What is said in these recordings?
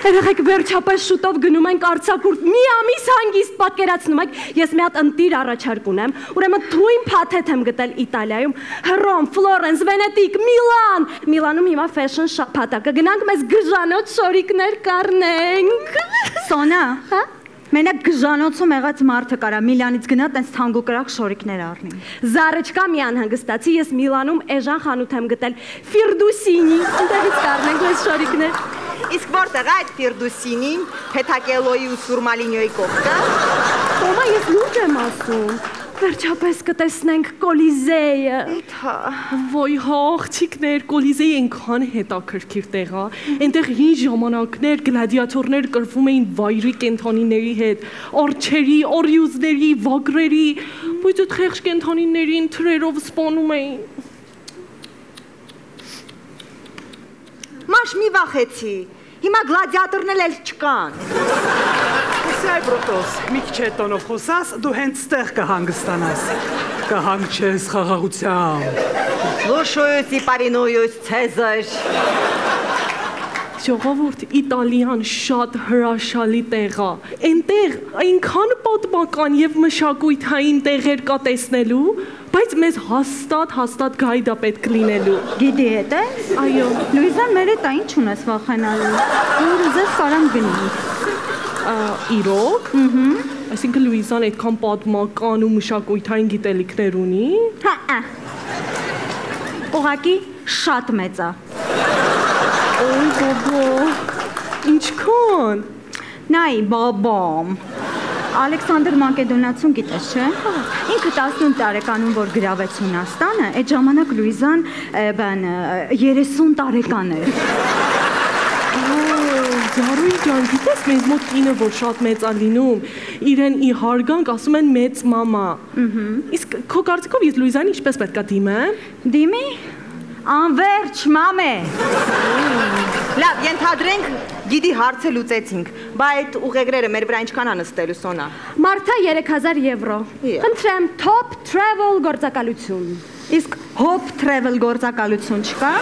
Երեխեք վերջապես շուտով գնում ենք արձակուրդ, մի ամիս հանգիստ պատկերացնում եք, ես մի հատ ընտիր առաջարկ ունեմ, ուրեմն թույն փաթեթ եմ գտել Իտալիայում, Հռոմ, Ֆլորենս, Վենետիկ, Միլան, Միլանում հիմա ֆեշն շաբաթ է, կգնանք մեզ գժանոց շորիկներ կառնենք։ Սոնա, մենակ գժանոցում եղած մարդը կարա Միլանից գնա տենց թանկ ու կրակ շորիկներ առնի։ Զարեչկա մի անհանգստացի, ես Միլանում էժան խանութ եմ գտել, Ֆիրդուսինի, ընդեղից կառնենք մեզ շորիկներ։ Իսկ որտեղ այդ Ֆիրդուսինին, Փեթակելոյի ու Սուրմալինյոյի կողքը։ Տոմա, ես լուրջ եմ ասում։ Վերջապես կտեսնենք Կոլիզեյը։ Ոյ աղջիկներ, Կոլիզեյը այնքան հետաքրքիր տեղ է, այնտեղ հին ժամանակներ գլադիատորներ կռվում էին վայրի կենդանիների հետ, արջերի, օրյուզների, վագրերի, բայց այդ խեղճ կենդանիներին թրերով սպանում էին։ Մաշ մի վախեցի, հիմա գլադիատորներ էլ չկան։ Այ բրոտոս, մի քիչ հետոնով խոսաս, դու հենց ստեղ կհանգստանաս, կհանգչես խաղաղությամբ։ Լոշոյս, իպարինոյս, Ցեզար։ Ժողովուրդ, Իտալիան շատ հրաշալի տեղ է, այնտեղ այնքան պատմական և մշակույթային տեղեր կա տեսնելու, բայց մեզ հաստատ գայդ է պետք լինելու։ Գիտի հետ ես։ Այո։ Լուիզան, մեր հետ ինչ ունես վախենալու, որ ուզես կարամ գնանք։ Իրոք։ Այսինքն Լուիզան այդքան պատմական ու մշակույթային գիտելիքներ ունի։ Հա։ Ուղղակի շատ մեծ է։ Օй բաբա, ինչքան։ Նայ, բաբամ։ Ալեքսանդր Մակեդոնացուն գիտես, չէ՞։ Ինքը 18 տարեկանում որ գրավեց Հունաստանը, այդ ժամանակ Լուիզան 30 տարեկան էր։ Զարույն ջան, գիտես մեզ մոտ կինը, որ շատ մեծ է լինում, իրեն ի հարգանք ասում են մեծ մամա։ Իսկ քո կարծիքով ես Լուիզան ինչպես պետք է դիմեմ։ Դիմի։ Անվերջ մամե։ Լավ, ենթադրենք գիդի հարցը լուծեցինք, բա այդ ուղեգրերը մեր վրա ինչքան է նստելու, Սոնա։ Մարդա 3000 եվրո։ Խնդրեմ, Top Travel գործակալություն։ Իսկ Hop Travel գործակալություն չկա։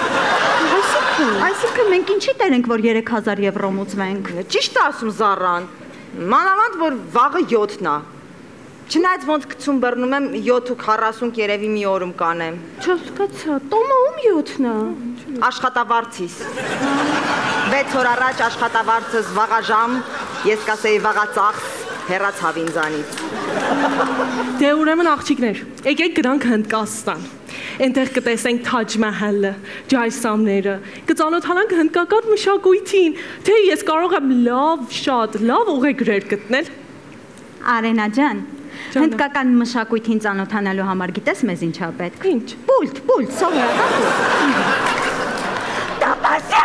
Այսինքն մենք ինչի տերենք, որ 3000 եվրո մուծվենք։ Ճիշտ է ասում Զառան։ Մանավանդ որ վաղը 7-ն է։ Չնայած ոնց գցում բռնում եմ 7:40 երևի մի օրում կանեմ։ Չհասկացա, Տոմա ում 7-ն է։ Աշխատավարձիս։ 6 օր առաջ աշխատավարձս վաղաժամ, ես կասեի վաղածախս, հեռացավ ինձանից։ Դե ուրեմն աղջիկներ, եկեք գնանք Հնդկաստան։ Այնտեղ կտեսենք Թաջ Մահալը, Ջայսամները, կծանոթանանք հնդկական մշակույթին, թե ես կարող եմ շատ լավ ուղեգրեր գտնել։ Արենա ջան, հնդկական մշակույթին ծանոթանալու համար գիտես մեզ ինչա պետք։ Ինչ։ Պուլտ, սովորական պուլտ։ Տապասա։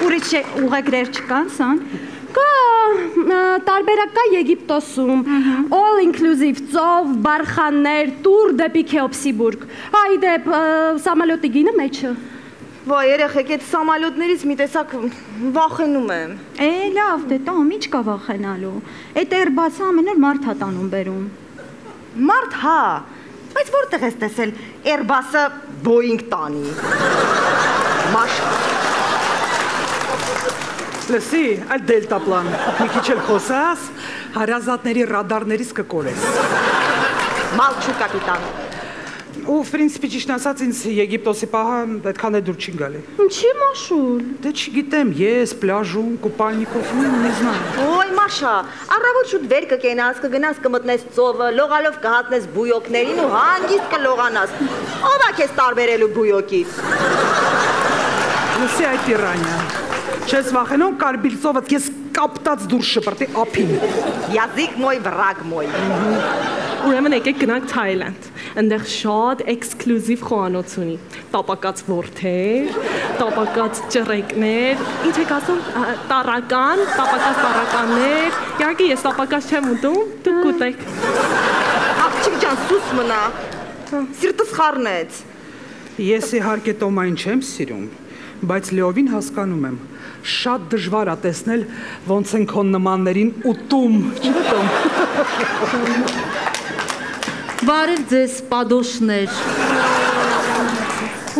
Ուրիշ ուղեգրեր չկան, Սան։ Կա, տարբերակ կա Եգիպտոսում, all inclusive ծով, բարխաններ, տուր դեպի Քեոպսիբուրգ, այդեպ սամալյոտի գինը մեջը։ Վայ, երեխեք, այդ սամալյոտներից մի տեսակ վախենում եմ։ Լավ, դե Տոմ, ինչ կա վախենալու։ Այդ Airbus-ը ամեն օր մարդ հա տանում բերում։ Մարդ հա, բայց որտեղ ես տեսել Airbus-ը Boeing տանի։ Մաշ։ Լսի, այդ դելտապլան, մի քիչ էլ խոսաս, հարազատների ռադարներից կկորես։ Մալչու կապիտան։ Ու պրինցիպի ճիշտ ասած ինձ Եգիպտոսի պահը այդքան է դուր չի գալի։ Ինչի մաշուլ։ Դե չգիտեմ, ես պլաժում, կուպալնիկով, не знаю։ Ոյ Մաշա, առավոտ շուտ վեր կկենաս, կգնաս կմտնես ծովը, լողալով կհատնես բույոկներին ու հանգիստ կլողանաս։ Ո՞վ է քեզ տարբերելու բույոկից։ Լսի այդ տիրանյա։ Չես վախենում կարբիլցովդ ես կապտած դուրս շպրտի ափին։ Язык мой, վրագ մոյ։ Ուրեմն եկեք գնանք Թայլանդ, այնտեղ շատ էքսկլյուզիվ խոհանոց ունի, տապակած որդեր, տապակած ջրեկներ, ինչ եք ասում, տապակած տարականներ, իհարկե ես տապակած չեմ ուտում, դուք կուտեք։ Աղջիկ ջան, սուս մնա, սիրտս խառնեց։ Ես իհարկե Տոմային չեմ սիրում, բայց լիովին հասկանում եմ, շատ դժվար է տեսնել ոնց են քո նմաններին ուտում, չէ՞ Տոմ։ Բարև ձեզ, պադոշներ։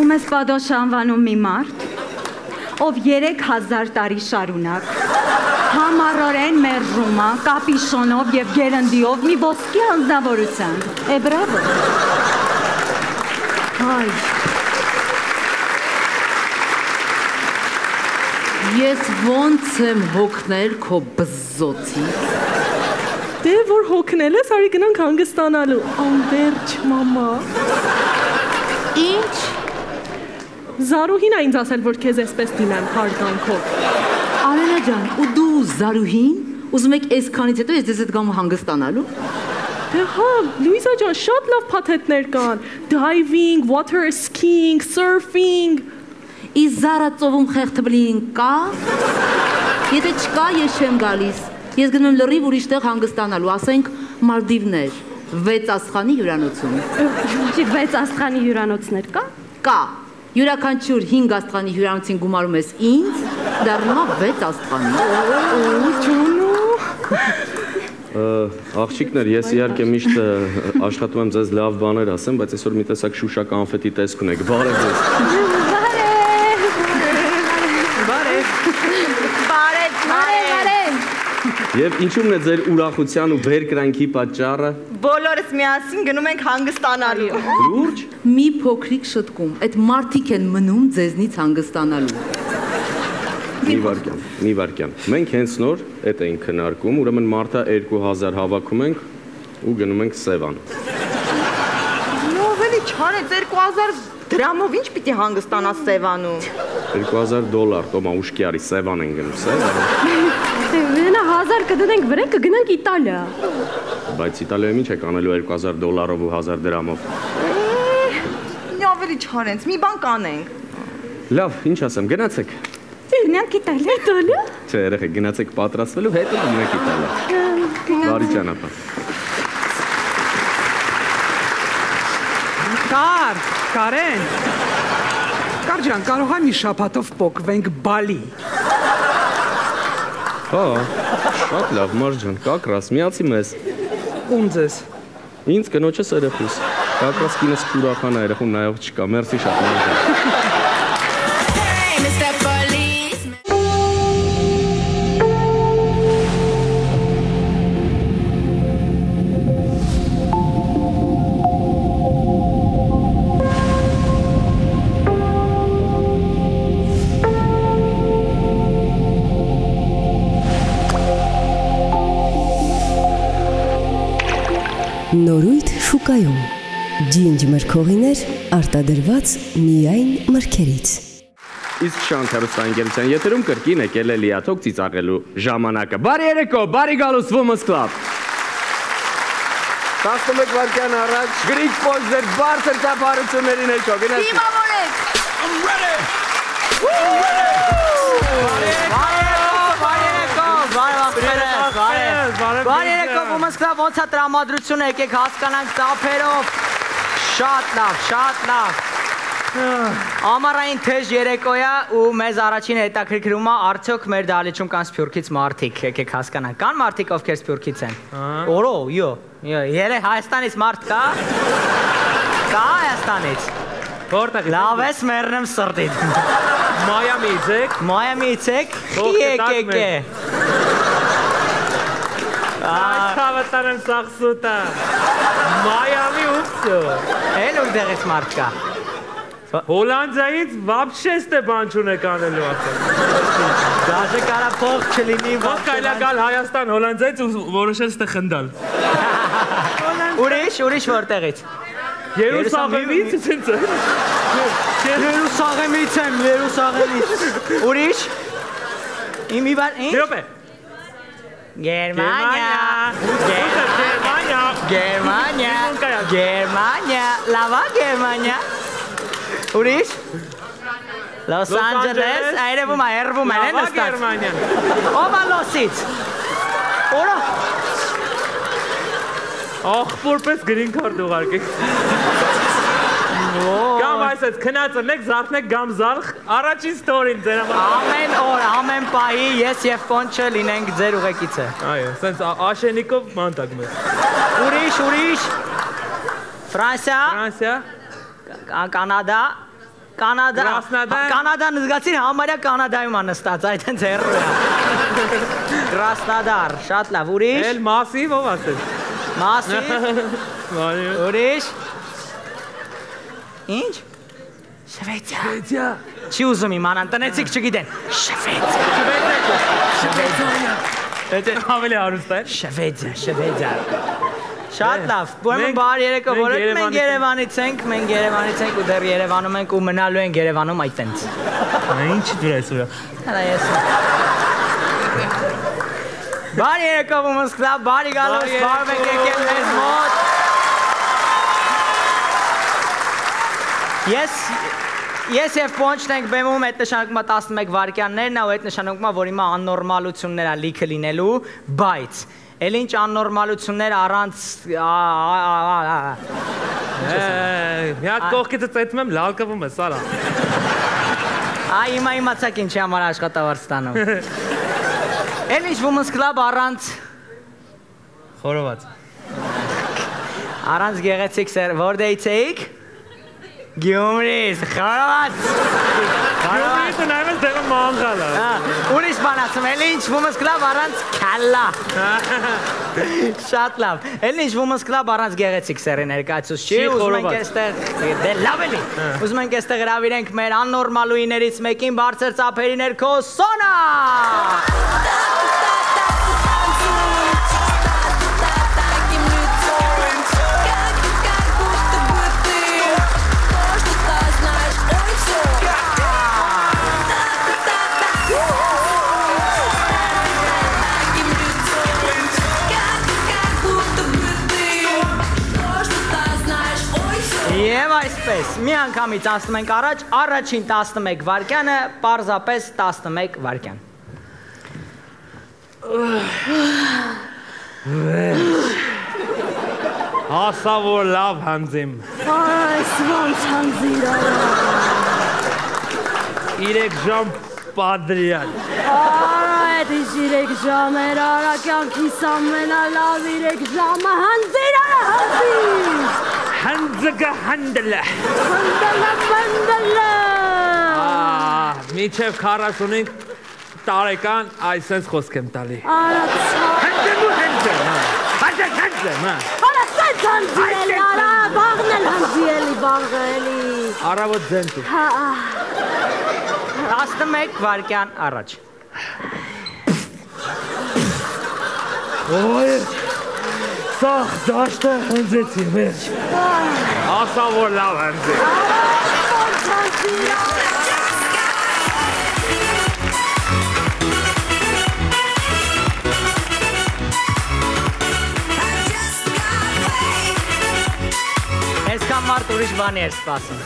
Ում ես Պադոշ անվանում մի մարդ, ով 3000 տարի շարունակ համառորեն մերժում է կապիշոնով եւ գերնդիով մի ոսկի անձնավորության։ Բրավո։ Հայ։ Ես ոնց եմ հոգնել քո բզզոցի։ Դե որ հոգնել ես, արի գնանք հանգստանալու։ Անվերջ մամա։ Ինչ։ Զարուհին է ինձ ասել, որ քեզ էսպես դիմեմ հարգանքով։ Արենա ջան, ու դու Զարուհին, ուզում եք այսքանից հետո ես ձեզ հետ գամ հանգստանալու։ Դե հա, Լուիզա ջան, շատ լավ փաթեթներ կան։ Diving, water skiing, surfing։ Իս Զարա ծովում խեղդվլին կա։ Եթե չկա, ես չեմ գալիս։ Ես գնում եմ լրիվ ուրիշ տեղ հանգստանալու, ասենք Մալդիվներ, 6 աստղանի հյուրանոցում։ 6 աստղանի հյուրանոցներ կա։ Կա։ Յուրաքանչյուր 5 աստղանի հյուրանոցին գումարում ես ինձ, դառնում է 6 աստղանի։ Աղջիկներ, ես իհարկե միշտ աշխատում եմ ձեզ լավ բաներ ասեմ, բայց այսօր մի տեսակ շուշա կանֆետի տեսք ունեք։ Բարև ձեզ։ Եվ ինչու՞մն է ձեր ուրախության ու վերկրանքի պատճառը։ Բոլորս միասին գնում ենք հանգստանալու։ Լուրջ։ Մի փոքրիկ շտկում, այդ մարդիկ են մնում ձեզնից հանգստանալու։ Մի վարքյան։ Մենք հենց նոր էդ էինք քննարկում, ուրեմն մարտա 2000 հավաքում ենք ու գնում ենք Սևան։ Ավելի չարեց 2000 դրամով ինչ պիտի հանգստանաս Սևանում։ $2000 տոմա ուշկյարի Սևան են գնում, Սևան։ Վենա 1000 կդնենք վրե կգնանք Իտալիա։ Բայց Իտալիայում ինչ եք անելու $2000-ով ու 1000 դրամով։ Ավելի չարենց, մի բան կանենք։ Լավ, ինչ ասեմ, գնացեք։ Գնանք Իտալիա։ Իտալիա։ Չէ, երեխեք, գնացեք պատրաստվելու, հետո գնանք Իտալիա։ Բարի ճանապարհ։ Կարեն։ Կարջան, կարող է մի շաբաթով փոկվենք Բալի։ Հա, շատ լավ, Մարջան, կակրաս, միացի մեզ։ Ում ձեզ։ Ինձ կնոջս երեխուս։ Կակրաս կինս ուրախան է, երեխուն նայող չկա, մերսի շատ Մարջան։ Նորույթ շուկայում ջինջ մրգողիներ արտադրված միայն մրգերից։ Իսկ Շանթ հեռուստաընկերության եթերում կրկին եկել է լիաթոք ծիծաղելու ժամանակը։ Բարի երեկո, բարի գալուս Women's Club։ 11 վայրկյան առաջ գրիչ փոստեր բարձր ճափարությունների ներքո գնացի։ Դիմավորեք։ I'm ready։ Բարի երեկո, Women's Club, ոնց է տրամադրությունը, եկեք հասկանանք ծափերով։ Շատ լավ, շատ լավ։ Ամառային թեժ երեկոյա ու մեզ առաջին հետաքրքրում է արդյոք մեր դահլիճում կան Սփյուռքից մարդիկ, եկեք հասկանանք։ Կան մարդիկ, ովքեր Սփյուռքից են։ Օրո, երե Հայաստանից մարդ կա։ Կա Հայաստանից։ Որտեղ։ Լավ ես մեռնեմ սրտիդ։ Մայամիից եք։ Մայամիից եք։ Եկեք։ Հավատանեմ սաղսուտա։ Մայամի ուպսո։ Էլ ուրդեղից մարդ կա։ Հոլանդիայից вообще ստե բան չունեք անելու ասեմ։ Դաժե կարա փող չլինի։ Ոնց կարելի է գալ Հայաստան Հոլանդիայից ու որոշել ստե խնդալ։ Ուրիշ որտեղից։ Երուսաղեմից ցենց։ Երուսաղեմից եմ, Երուսաղեմից։ Ուրիշ։ Իմի բան։ Դեպե։ Գերմանիա, լավա Գերմանիա։ Ուրիշ։ Los Angeles, այրևում է, հերվում է, են ստաց։ Ով է Լոսից։ Օրա։ Ախպորպես գրին քարդ ուղարկեք։ Կամ այսպես քնածնեք, զարթնեք գամ զարխ, առաջին ստորին ձեր համար։ Ամեն օր, ամեն պահի ես և Կոնչը լինենք ձեր ուղեկիցը։ Այո, սենց աշենիկով մանտակ մեզ։ Ուրիշ։ Ֆրանսիա։ Կանադա։ Կանադան զգացին համարյա Կանադայում անստած, այդ հենց հեռու է։ Կրասնադար, շատ լավ, ուրիշ։ Էլ մասիվ ով ասեց։ Մասիվ։ Ուրիշ։ Ինչ։ Շվեյցիա։ Չի ուզում իմանան, տնեցիք չգիտեն։ Շվեյցիա։ Ավելի հարուստ է։ Շվեյցիա։ Շատ լավ, ուրեմն բարի երեկո, որովհետև մենք Երևանից ենք ու դեռ Երևանում ենք ու մնալու ենք Երևանում այտենց։ Ինչ դուր այսօր։ Հələ ես։ Բարի երեկո Women's Club, բարի գալուս, բարով եք եկել մեզ մոտ։ Ես և պոնչն ենք բեմում, այդ նշանակում 11 վարկյաններն է ու այդ նշանակում որ հիմա աննորմալություններ է լիքը լինելու, բայց էլ ինչ աննորմալություններ առանց Մի հատ կողքիցը ծեծում եմ, լալկվում ես, արա։ Այ հիմա իմացակ ինչի համար աշխատավարձ ստանում։ Էլ ինչ Women's Club առանց Խորոված։ Առանց գեղեցիկ սեր, որտեղից էիք։ Գյումրից, խորոված։ Գյումրից նայում ես դեղը մանգալ է։ Ուրիշ բան ասում, էլ ինչ Women's Club առանց քալլա։ Շատ լավ։ Էլ ինչ Women's Club առանց գեղեցիկ սերի ներկայացուց չի, ուզում ենք այստեղ, դե լավ էլի։ Ուզում ենք այստեղ հրավիրենք մեր աննորմալուիներից մեկին բարձր ծափերի ներքո Սոնա։ Եվ այսպես, մի անգամից անցնում ենք առաջ, առաջին 11 վարկյանը, պարզապես 11 վարկյան։ Ասա որ լավ հանձիմ։ Այս ոնց հանձիր արա։ 3 ժամ պատրիալ։ Արա էդ ինչ 3 ժամ էր արա կյանքիս ամենալավ 3 ժամը հանձիր արա հանձիր։ Հանձգը հանդլը։ Հանդլը։ Միջև 45 տարեկան այսենց խոսք եմ տալի։ Արա Արա սենց հանձիել արա, բաղն էլ հանձիելի, բաղը էլի։ Առավոտ ձենտու։ 11 վարկյան առաջ։ Ոյ, սաղ դաշտը հնձեցի մեջ։ Ասա որ լավ հնձի։ Այսքան մարդ ուրիշ բանի էր սպասում։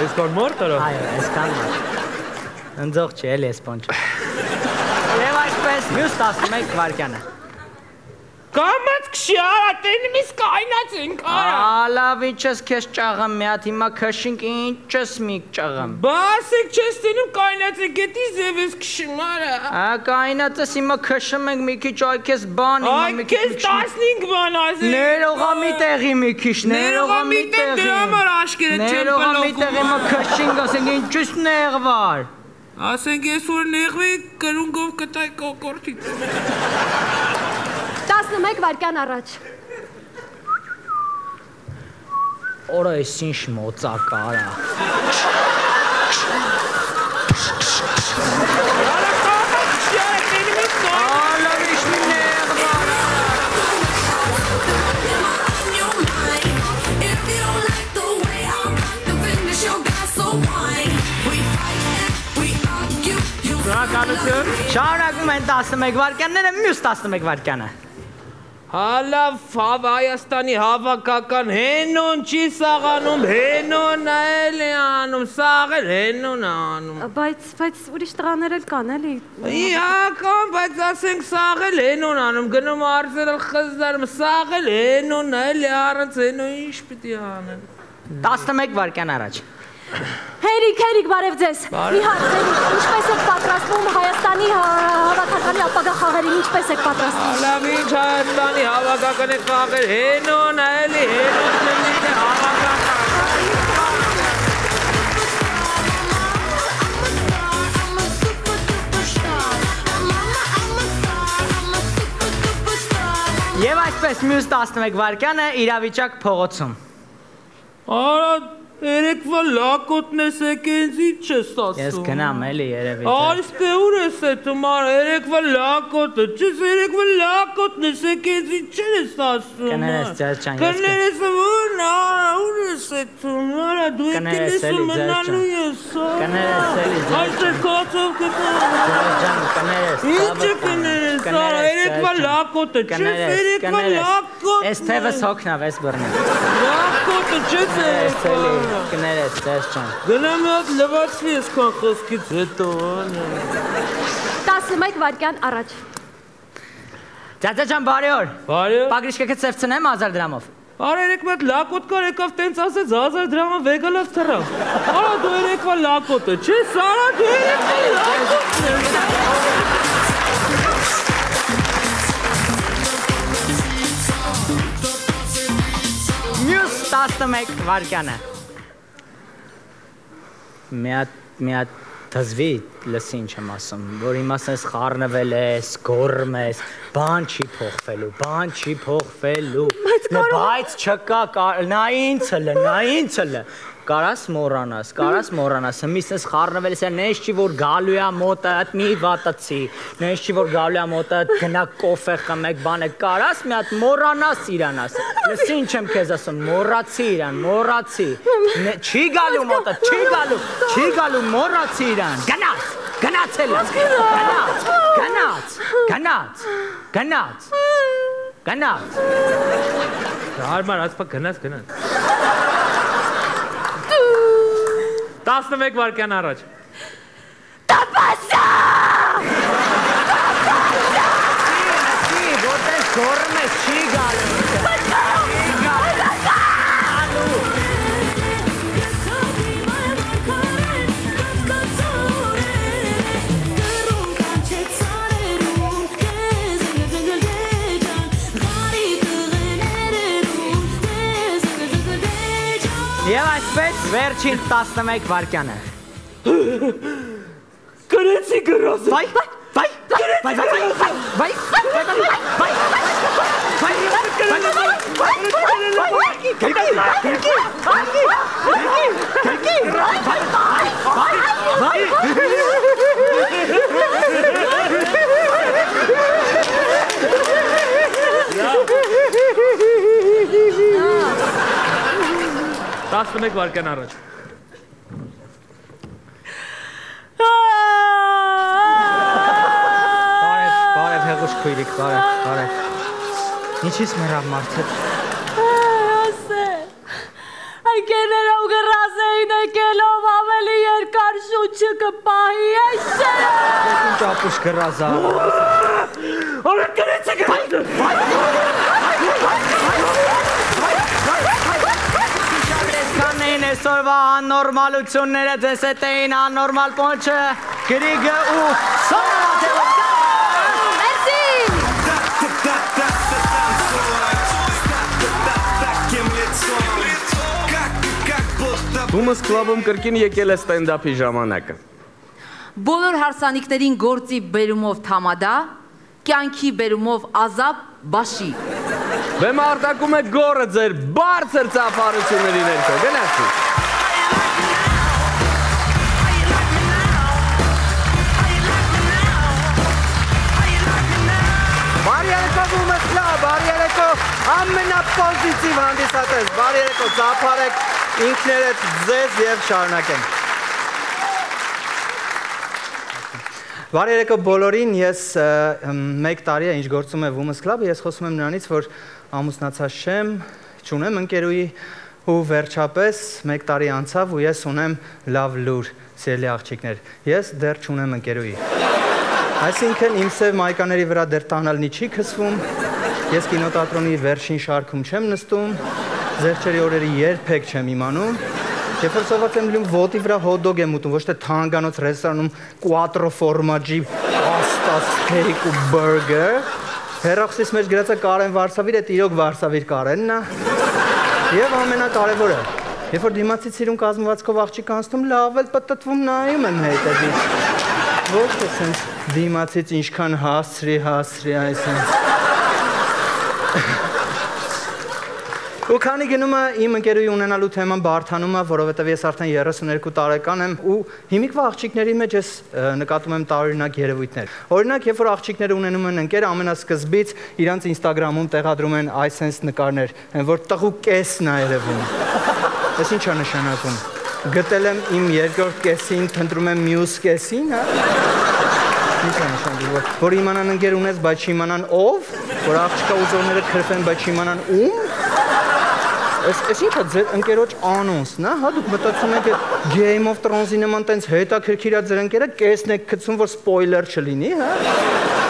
Այսքան մարդ օրո։ Այո, այսքան մարդ։ Ընձող չի, էլի ես պոնչ։ Եվ այսպես մյուս 11 վարկյանը։ Կամած քշի արա, տենում ես կայնացինք արա։ Լավ ինչ ես քեզ ճաղեմ մի հատ, հիմա քշինք ինչ ես մի ճաղեմ։ Բասիկ չես տենում կայնացինք, էտի զև ես քշում արա։ Կայնացես հիմա քշում ենք մի քիչ այ քեզ բան, հիմա մի քիչ։ Այ քեզ 15 բան ասենք։ Ներողա մի տեղի մի քիչ, ներողա մի տեղի։ Դրա համար աշկերը չեմ բլոկում։ Ներողա մի տեղի հիմա քշինք, ասենք ինչ ես նեղվար։ Ասենք ես որ նեղվի կրունգով կտայ կոկորտից։ 11 վարկյան առաջ։ Օրա ես ինչ մոծակ արա։ Շարունակում են 11 վարկյանները, մյուս 11 վարկյանը։ Հալավ Հայաստանի հավաքական հենուն չի սաղանում, հենուն էլ է անում, սաղել հենուն անում։ Բայց ուրիշ տղաներ էլ կան էլի։ Իհական, բայց ասենք սաղել հենուն անում, գնում արձել խզդարում, սաղել հենուն էլ է առանց հենուն ինչ պիտի անեն։ 11 վարկյան առաջ։ Հերիք, բարև ձեզ։ Իհարկե, ինչպես եք պատրաստվում Հայաստանի հավաքականի ապագա խաղերին, ինչպես եք պատրաստվում։ Լավ, ինչ Հայաստանի հավաքականի խաղեր, հենուն, էլի, հենուն Այսպես մյուս 11 վայրկյանը իրավիճակ փողոցում։ Արա երեկվա լակոտն ես եկենց ինչ ես ասում։ Ես գնամ էլի երևի։ Արիս դե ուր ես էտում արա երեկվա լակոտը, չես երեկվա լակոտն ես եկենց ինչ ես ասում։ Կներես ձեզ ջան, ես կներես ո՞րն արա ուր ես էտում արա դու եկես ու մնալու ես։ Կներես էլի ձեզ։ Այստեղ կացով կներես։ Ջան, կներես։ Ինչ կներես արա երեկվա լակոտը, չես երեկվա լակոտը։ Այս թևս հոգնավ, այս բռնի։ Լակոտը չես երեկվա։ Կներես ձեզ ջան։ Գնամ մի հատ լվացվի այսքան խոսքից հետո, անա։ 11 վայրկյան առաջ։ Ձյաձա ջան, բարի օր։ Բարի օր։ Պագրիշկեքը ծեվցնեմ 1000 դրամով։ Արա երեկվա հատ լակոտ կար եկավ տենց ասեց 1000 դրամը վեգալավ թռավ։ Արա դու երեկվա լակոտը, չես արա դու երեկվա լակոտն ես։ Մյուս 11 վայրկյանը։ Մի հատ թզվի լսի ինչ եմ ասում, որ իմաստ ես խառնվել ես, գոռում ես, բան չի փոխվելու, բայց չկա, նա ինձ հլը, կարաս մորանաս, հմիս ես խառնվել ես, նես չի, որ գալու է մոտը, հատ մի վատացի, նես չի, որ գալու է մոտը, գնա կոֆե խմեք, բան է, կարաս մի հատ մորանաս իրանաս, լսի ինչ եմ քեզ ասում, մորացի իրան, չի գալու մոտը, չի գալու, մորացի իրան, գնաց էլ, գնաց, Հարմար ասպա գնաց 11 վայրկյան առաջ։ Տապասա! Որտեղ գոռում ես, չի գալու։ Եվ այսպես վերջին 11 վայրկյանը։ Կրեցի գրոզը։ Տասնմեկ վայրկյան առաջ։ Բարև հեղուշ քույրիկ, բարև։ Ինչի՞ս մեռավ մարդը։ Անկերները ու գրազեին եկելով ավելի երկար շուչը կպահի էշե։ Ինչ ապուշ գրազա։ Արա կրեցի գրոզը։ Կանեին այսօրվա աննորմալությունները ձեզ հետ էին աննորմալ պոնչը, գրիգը ու սոնատեղը։ Women's Club-ում կրկին եկել է ստենդափի ժամանակը։ Բոլոր հարսանիքներին գործի բերումով թամադա, կյանքի բերումով ազապ բաշի։ Բեմը արտակում է գորը ձեր բարձր ծափարությունների ներքո, գնացի։ Բարի երեկո Women's Club, բարի երեկո ամենապոզիտիվ հանդիսատես, բարի երեկո ծափարեք ինքներդ ձեզ և շարունակենք։ Բարի երեկո բոլորին, ես մեկ տարի է ինչ գործում է Women's Club-ը, ես խոսում եմ նրանից, որ ամուսնացած չեմ, չունեմ ընկերուհի ու վերջապես մեկ տարի անցավ ու ես ունեմ լավ լուր, սիրելի աղջիկներ, ես դեռ չունեմ ընկերուհի։ Այսինքն իմ սև մայկաների վրա դեռ տանալնի չի քսվում, ես կինոթատրոնի վերջին շարքում չեմ նստում, զեղչերի օրերի երբեք չեմ իմանում, երբ որ սոված եմ լինում ոտի վրա հոտ-դոգ եմ ուտում, ոչ թե թանգանոց ռեստորանում quattro formaggi, pasta, steak ու burger, հեռախոսիս մեջ գրած է Կարեն Վարսավիր, այդ իրոք Վարսավիր Կարենն է, և ամենակարևորը, երբ որ դիմացից սիրուն կազմվածքով աղջիկ անցնում, լավ էլ պտտվում նայում եմ հետևից, ոչ թե սենց դիմացից ինչքան հասրի, այսենց։ Ու քանի գնում է իմ ընկերուի ունենալու թեման բարթանում է, որովհետև ես արդեն 32 տարեկան եմ ու հիմիկվա աղջիկների մեջ ես նկատում եմ տարօրինակ երևույթներ։ Օրինակ, երբ որ աղջիկները ունենում են ընկեր, ամենասկզբից իրանց Instagram-ում տեղադրում են այսպես նկարներ, այն որ տղու կեսն է երևում։ Այս ինչ է նշանակում։ Գտել եմ իմ երկրորդ կեսին, փնտրում եմ մյուս կեսին, հա։ Ինչ է նշանակում, որ իմանան ընկեր ունես, բայց չիմանան ով, որ աղջկա ուզողները քրֆեն, բայց չիմանան ում։ Այս ինչա ձեր ընկերոջ անոնսն է, հա, դուք մտածում եք Game of Thrones-ի նման տենց հետաքրքիր է ձեր ընկերը, կեսն եք գցում, որ սպոյլեր չլինի, հա։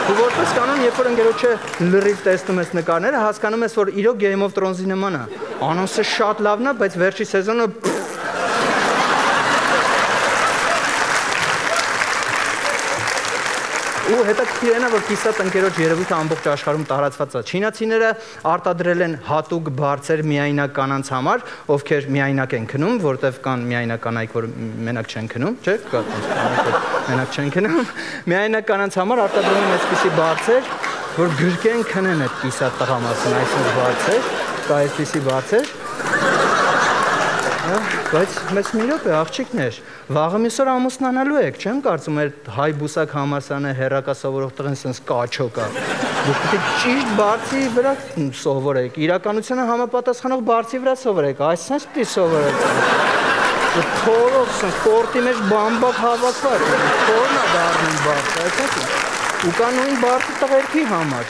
Ու որպես կանոն, երբ որ ընկերոջը լրիվ տեսնում ես նկարները, հասկանում ես, որ իրոք Game of Thrones-ի նման է։ Անոնսը շատ լավն է, բայց վերջի սեզոնը ու հետաքրքիրն է, որ կիսատ ընկերոջ երևույթը ամբողջ աշխարհում տարածված է։ Չինացիները արտադրել են հատուկ բարձր միայնակ կանանց համար, ովքեր միայնակ են քնում, որտեվ կան միայնակ կանայք, որ մենակ չեն քնում, չէ՞, մենակ չեն քնում։ Միայնակ կանանց համար արտադրում են այսպիսի բարձր, որ գրկեն քնեն այդ կիսատ տղամարդուն, այսպես բարձր, կա այսպիսի բարձր։ Բայց մեծ մի րոպե աղջիկներ, վաղը մյուս օր ամուսնանալու եք, չեմ կարծում էր հայ բուսակ համալսարանը հեռակա սովորող տղեն սենց կաչո կա։ Դուք պետք է ճիշտ բարձի վրա սովորեք, իրականությունը համապատասխանող բարձի վրա սովորեք, այս սենց պիտի սովորեք։ Փորով սենց սպորտի մեջ բամբակ հավաքված, փորն է դառնում բարձ, այսպես ու կա նույն բարձի տղերքի համար։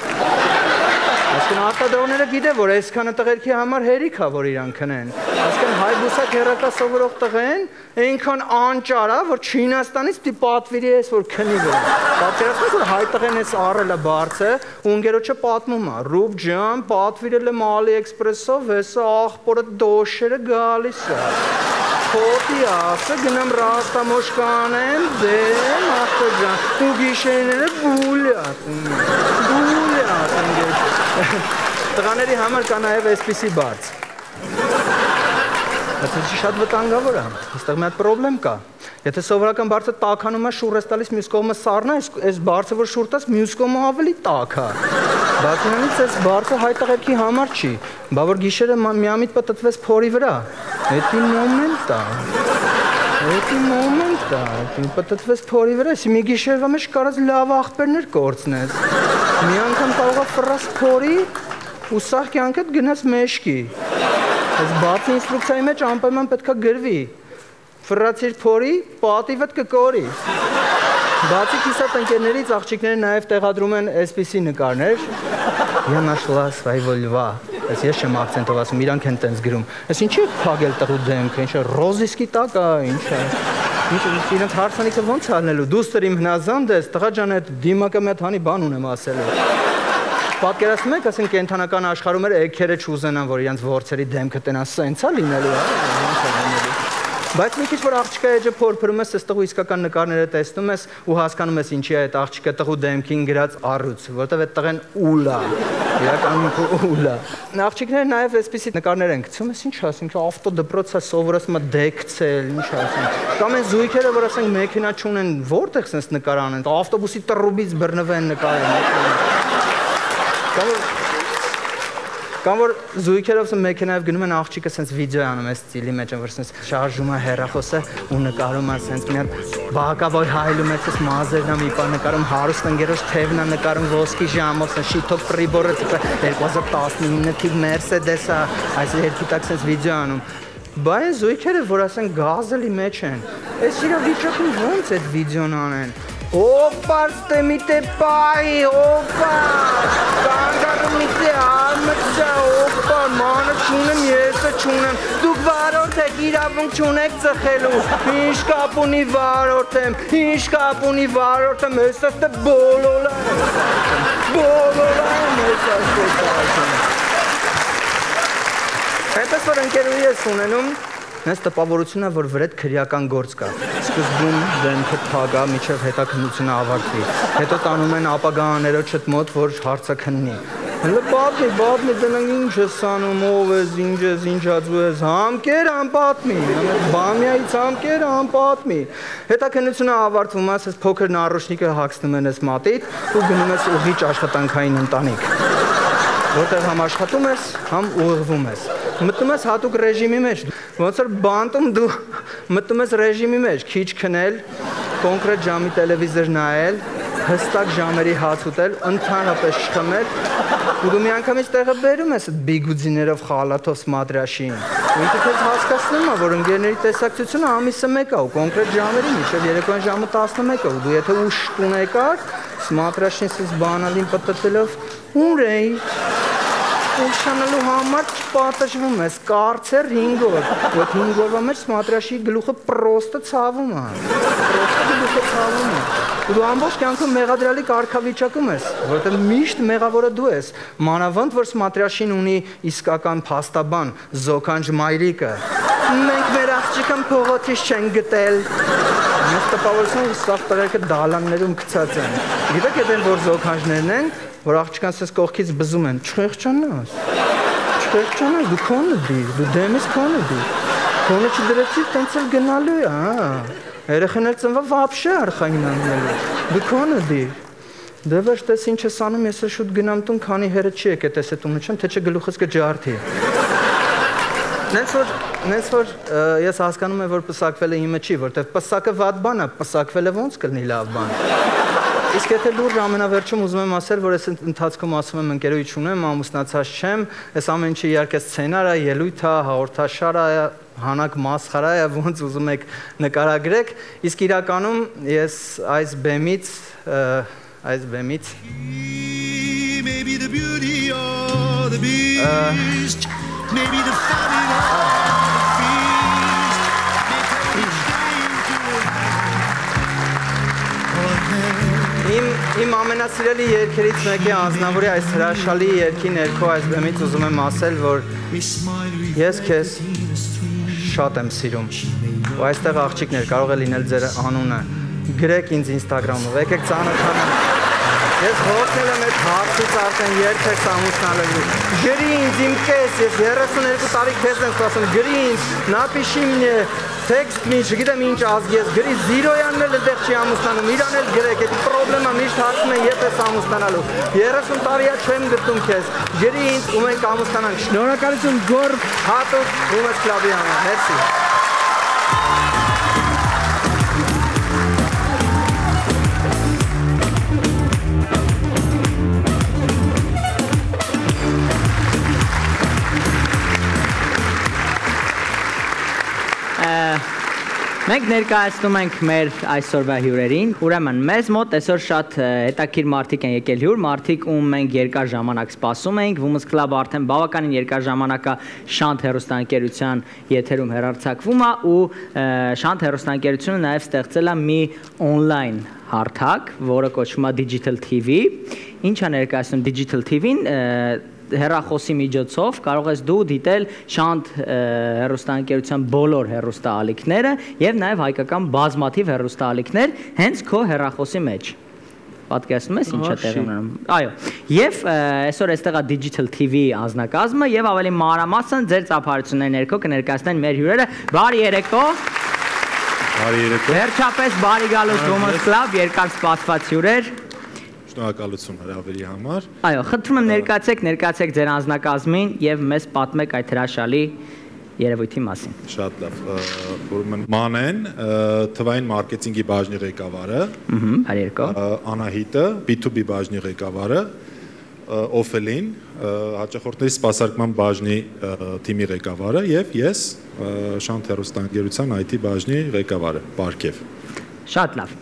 Այսինքն արտադրողները գիտեն, որ այսքանը տղերքի համար հերիք է, որ իրան քնեն։ Այսինքն հայ բուսակ հեռակա սովորող տղեն այնքան անճար է, որ Չինաստանից պիտի պատվիրի էս, որ քնի վրա։ Պատկերացնեք, որ հայ տղեն էս առել է բարձը, ու ընկերոջը պատմում է. «Ռուբ ջան, պատվիրել եմ AliExpress-ով, հեսա աղբորը դոշերը գալիս է»։ Խոտի ասը գնամ ռաստամոշ կանեմ, դեմ աղբոր ջան, ու գիշերները բուլյատ, տղաների համար կա նաև այսպիսի բարձ։ Այսինքն շատ վտանգավոր է, այստեղ մի հատ պրոբլեմ կա։ Եթե սովորական բարձը տաքանում է, շուռ ես տալիս, մյուս կողմը սառն է, այս բարձը որ շուռ տաս, մյուս կողմը ավելի տաք է։ Բացի նրանից այս բարձը հայ տղերքի համար չի, բա որ գիշերը միամիտ պտտվես փորի վրա։ Էդի մոմենտ է, պտտվես փորի վրա, մի գիշերվա մեջ կարած լավ աղբերներ կորցնես։ Մի անգամ կարող է ֆռաս փորի ու սաղ կյանքդ գնաս մեջքի։ Այս բարձի ինստրուկցիայի մեջ անպայման պետք է գրվի։ Ֆռացիր փորի, պատիվդ կկորի։ Բացի կիսատ ընկերներից աղջիկները նաև տեղադրում են այսպիսի նկարներ։ Я нашла своего льва։ Ես չեմ акցենտով ասում, իրանք են տենց գրում։ Այս ինչի է փագել տղու դեմքը, ինչ է ռոզիսկի տակ է, ինչ է։ Իրենց հարսանիքը ոնց անելու, դուստր իմ հնազանդ ես, տղա ջան, այդ դիմակը մի հատ հանի բան ունեմ ասելու։ Պատկերացնում եք, ասենք կենթանական աշխարհում էգերը չուզենան, որ իրենց ворցերի դեմքը տենան սենցա լինելու, բայց մի քիչ որ աղջիկա էջը փորփրում ես, այս տղու իսկական նկարները տեսնում ես ու հասկանում ես ինչի է այդ աղջիկը տղու դեմքին գրած առյուծ, որտեվ այդ տղեն ուլ է, իրականում ուլ է։ Աղջիկները նաև այսպիսի նկարներ են գցում, ես ինչ ասենք, ավտոդպրոց է սովորում է դեկցել, ինչ ասենք։ Կամ այն զույգերը, որ ասենք մեքենա չունեն, որտեղ sense նկար անեն, ավտոբուսի տրուբից բռնվեն նկարեն։ Կամ որ զույգերով մեքենայով գնում են աղջիկը սենց վիդեո անում այս ստիլի մեջ, որ սենց շարժում է հեռախոսը ու նկարում է սենց մի հատ բակավոյ հայլում է սենց մազերն է մի բան նկարում, հարուստ ընկերոջ թևն է նկարում ոսկի ժամով, սենց շիթով պրիբորը 2019 թիվ Mercedes է, այս երկի տակ սենց վիդեո անում։ Բա այն զույգերը, որ ասեն գազելի մեջ են, այս իրավիճակում ոնց այդ վիդեոն անեն։ Օպա, ստեմիտե պայի, օպա, կանգարումիտե ամծա, օպա, մանը չունեմ, եսը չունեմ, դուք վարորդ եք, իրավունք չունեք ծխելու, ինչ կապ ունի վարորդ եմ, ես աստե բոլոլա եմ, ես աստե Հետս որ ընկերուի ես ունենում, Նես տպավորությունը, որ վրեդ քրեական գործ կա, սկզբում դեմքը փագա, միջև հետաքննությունը ավարտվի, հետո տանում են ապագա աներոջդ մոտ, որ հարցը քննի։ Հələ պատմի, դրանք ինչ ես անում, ով ես, ինչ ես, ինչ ածու ես, համկեր անպատմի, բամյայից համկեր անպատմի։ Հետաքննությունը ավարտվում է, ես փոքր նառոշնիկը հագցնում են ես մատիդ ու գնում ես ուղիչ աշխատանքային ընտանիք, որտեղ համ աշխատում ես, համ ուղղվում ես։ Մտնում ես հատուկ ռեժիմի մեջ, ոնց որ բանտում դու մտնում ես ռեժիմի մեջ, քիչ քնել, կոնկրետ ժամի տելևիզոր նայել, հստակ ժամերի հաց ուտել, ընդհանրապես չխմել, ու դու միանգամից տեղը բերում ես այդ բիգուձիներով, խալաթով սմատրաշին։ Ու ինքը քեզ հասկացնում է, որ ընկերների տեսակցությունը ամիսը 1 է ու կոնկրետ ժամերի մինչև երեկոյան ժամը 11 է, ու դու եթե ուշ տուն եկար, սմատրաշին սենց բանալին պտտելով, ուր էի։ Ուշանալու համար չպատժվում ես, կարծեր 5 օր, ու 5 օրվա մեջ սմատրաշի գլուխը պրոստը ցավում է, ու դու ամբողջ կյանքում մեղադրյալի կարգավիճակում ես, որովհետև միշտ մեղավորը դու ես, մանավանդ որ սմատրաշին ունի իսկական փաստաբան, Զոքանջ մայրիկը, մենք մեր աղջիկան փողոցից չեն գտել, մենք տպավորություն սաղ տղերքը դալաններում գցած են, գիտեք եթե որ Զոքանջներն են, որ աղջկան սես կողքից բզում են, չխեղճանաս, դու քոնը դիր, դու դեմից քոնը դիր, քոնը չդրեցիր, տենց էլ գնալու է, երեխեն էլ ծնվա վապշե արխային աննելու, դու քոնը դիր, դե վերջ տես ինչ ես անում, ես էլ շուտ գնամ տուն, քանի հերը չի եք էտ ես էտ ունը չեմ, թե չէ գլուխս կջարդի։ Նենց որ ես հասկանում եմ, որ պսակվելը իմը չի, որտև պսակը վատ բան է, պսակվելը ոնց կլնի լավ բան։ Իսկ եթե լուրջ ամենավերջում ուզում եմ ասել, որ ես ընթացքում ասում եմ ընկերոջ չունեմ, ամուսնացած չեմ, այս ամեն ինչը իհարկե սցենար է, ելույթ է, հաղորդաշար է, հանակ մասխարա է, ոնց ուզում եք նկարագրեք, իսկ իրականում ես այս բեմից Maybe the beauty or the beast, maybe the funny or the feast. Իմ ամենասիրելի երգերից մեկի անձնավորի այս հրաշալի երգի ներքո այս բեմից ուզում եմ ասել, որ ես քեզ շատ եմ սիրում, ու այստեղ աղջիկներ կարող է լինել ձեր անունը, գրեք ինձ Instagram-ով, եկեք ծանոթանանք, ես հոգնել եմ այդ հարցից արդեն երբ եք ամուսնալելու, գրի ինձ իմ կես, ես 32 տարի քեզ եմ ասում, գրի ինձ, напиши мне, text մի, չգիտեմ ինչ ազգ ես, գրի զիրոյանն էլ այդտեղ չի ամուսնանում, իրան էլ գրեք, այդ պրոբլեմը միշտ հարցում են երբ ես ամուսնանալու, 30 տարիա չեմ գտնում քեզ, գրի ինձ ու մենք ամուսնանանք, շնորհակալություն Գոր հատուկ Women's Club-ի համար, մերսի։ Մենք ներկայացնում ենք մեր այսօրվա հյուրերին, ուրեմն մեզ մոտ այսօր շատ հետաքրքիր մարդիկ են եկել հյուր, մարդիկ ում մենք երկար ժամանակ սպասում ենք, Women's Club-ը արդեն բավականին երկար ժամանակա Շանթ հեռուստաընկերության եթերում հեռարձակվում է ու Շանթ հեռուստաընկերությունը նաև ստեղծել է մի on-line հարթակ, որը կոչվում է Digital TV, ինչ է ներկայացնում Digital TV-ն, հեռախոսի միջոցով կարող ես դու դիտել Շանթ հեռուստաընկերության բոլոր հեռուստաալիքները եւ նաեւ հայկական բազմաթիվ հեռուստաալիքներ հենց քո հեռախոսի մեջ։ Պատկերացնում ես ինչա տեղի ունենում։ Այո։ Եվ այսօր այստեղ է Digital TV անձնակազմը եւ ավելի մանրամասն ձեր ծափարությունների ներքո կներկայացնեն մեր հյուրերը։ Բարի երեկո։ Բարի երեկո։ Վերջապես բարի գալուս Women's Club, երկար սպասված հյուրեր։ Շնորհակալություն հրավերի համար։ Այո, խնդրում եմ ներկայացեք ձեր անձնակազմին եւ մեզ պատմեք այդ հրաշալի երևույթի մասին։ Շատ լավ։ Ուրեմն Մանեն, թվային մարքեթինգի բաժնի ղեկավարը։ Բարի երեկո։ Անահիտը, B2B բաժնի ղեկավարը, Օֆելին, հաճախորդների սպասարկման բաժնի թիմի ղեկավարը եւ ես Շանթ հեռուստաընկերության IT բաժնի ղեկավարը, Պարքև։ Շատ լավ։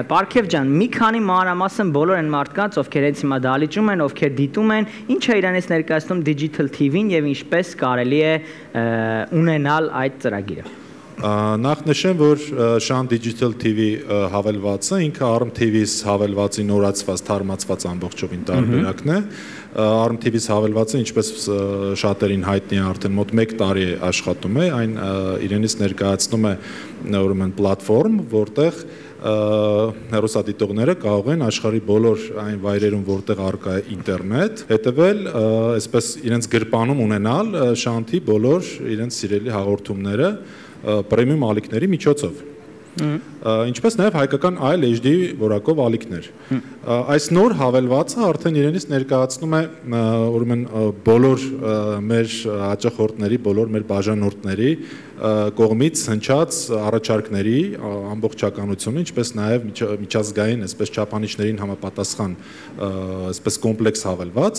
Պարքև ջան, մի քանի մանրամասն բոլոր այն մարդկանց, ովքեր հենց հիմա դալիճում են, ովքեր դիտում են, ինչ է իրանից ներկայացնում Digital TV-ն եւ ինչպես կարելի է ունենալ այդ ծրագիրը։ Նախ նշեմ, որ Շան Digital TV հավելվածը ինքը ARM TV-ից հավելվածի նորացված, թարմացված ամբողջովին տարբերակն է։ ARM TV-ից հավելվածը, ինչպես շատերին հայտնի է, արդեն մոտ 1 տարի է աշխատում է, այն իրենից ներկայացնում է ուրեմն պլատֆորմ, որտեղ հեռուստադիտողները կարող են աշխարհի բոլոր այն վայրերում, որտեղ առկա է ինտերնետ, հետևել, այսպես իրենց գրպանում ունենալ Շանթի բոլոր իրենց սիրելի հաղորդումները պրեմիում ալիքների միջոցով։ ինչպես նաև հայկական այլ HD որակով ալիքներ։ Այս նոր հավելվածը արդեն իրենից ներկայացնում է ուրեմն բոլոր մեր հաճախորդների, բոլոր մեր բաժանորդների կողմից հնչած առաջարկների ամբողջականությունը, ինչպես նաև միջազգային, այսպես չափանիշներին համապատասխան, այսպես կոմպլեքս հավելված,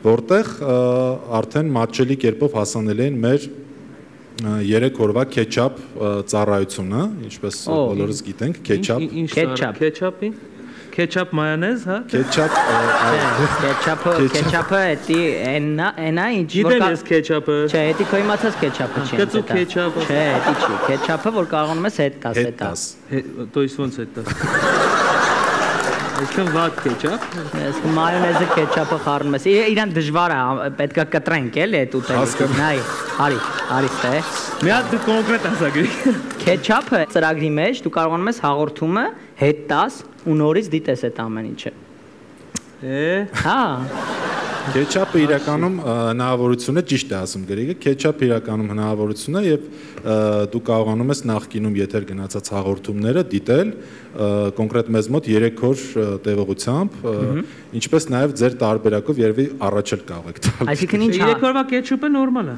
որտեղ արդեն մատչելի կերպով հասանելի են մեր 3 օրվա քեչապ ծառայությունը, ինչպես բոլորս գիտենք, քեչապ, Ketchup mayonnaise, հա? Ketchup-ը էտի այնա ինչ Գիտեմ ես ketchup-ը։ Չէ, էտի քո իմացած ketchup-ը չի։ Կծու ketchup-ը։ Չէ, էտի չի։ Ketchup-ը որ կարողանում ես հետ տաս։ То есть ոնց հետ տաս։ Այսքան վատ ketchup։ Ես մայոնեզը ketchup-ը խառնում ես։ Իրան դժվար է, պետքա կտրենք էլի այդ ուտելիքը։ Նայ, արի ստե։ Մի հատ դու կոնկրետ ասագրի։ Ketchup-ը ծրագրի մեջ դու կարողանում ես հաղորդումը հետ տաս ու նորից դիտես այդ ամեն ինչը։ Հա։ Քեչապը իրականում հնարավորություն է, ճիշտ է ասում Գրիգը, քեչապը իրականում հնարավորություն է եւ դու կարողանում ես նախկինում եթեր գնացած հաղորդումները դիտել կոնկրետ մեզ մոտ 3 օր տևողությամբ, ինչպես նաեւ ձեր տարբերակով երևի առաջ էլ կարող եք տալ։ Այսինքն ինչ 3 օրվա ketchup-ը նորմալ է։